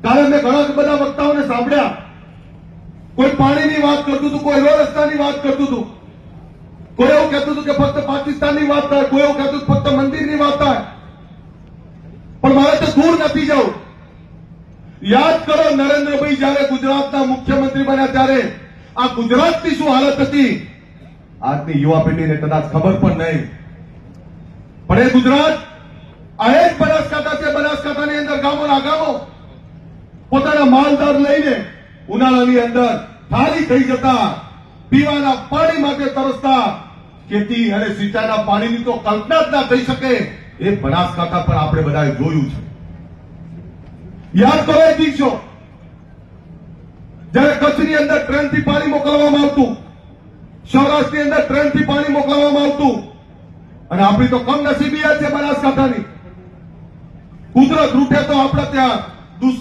કાલે મેં ઘણા બધા વક્તાઓને સાંભળ્યા, કોઈ પાણીની વાત કરતું હતું, કોઈ રોડ રસ્તાની વાત કરતું હતું, કોઈ એવું કહેતું હતું કે ફક્ત પાકિસ્તાનની વાત થાય, કોઈ એવું કહેતું ફક્ત મંદિરની વાત થાય. પણ મારે તો દૂર નથી જવું. યાદ કરો, નરેન્દ્રભાઈ જયારે ગુજરાતના મુખ્યમંત્રી બન્યા ત્યારે આ ગુજરાતની શું હાલત હતી આજની યુવા પેઢીને કદાચ ખબર પણ નહીં. પણ એ ગુજરાત આ એક બનાસકાંઠા છે. બનાસકાંઠાની અંદર ગામોના ગામો પોતાના માલદાર લઈને ઉનાળાની અંદર ખાલી થઈ જતા, પીવાના પાણી માટે તરસતા, ખેતી અને સિંચાઈના પાણીની તો કલ્પના જ ના થઈ શકે. એ બનાસકાંઠા પર આપણે બધાએ જોયું છે. યાદ કરો એ દિવસો જયારે કચ્છની અંદર ટ્રેનથી પાણી મોકલવામાં આવતું, સૌરાષ્ટ્રની અંદર ટ્રેનથી પાણી મોકલવામાં આવતું, અને આપણી તો કમનસીબી છે બનાસકાંઠાની. કુદરત રૂઠે તો આપણે ત્યાં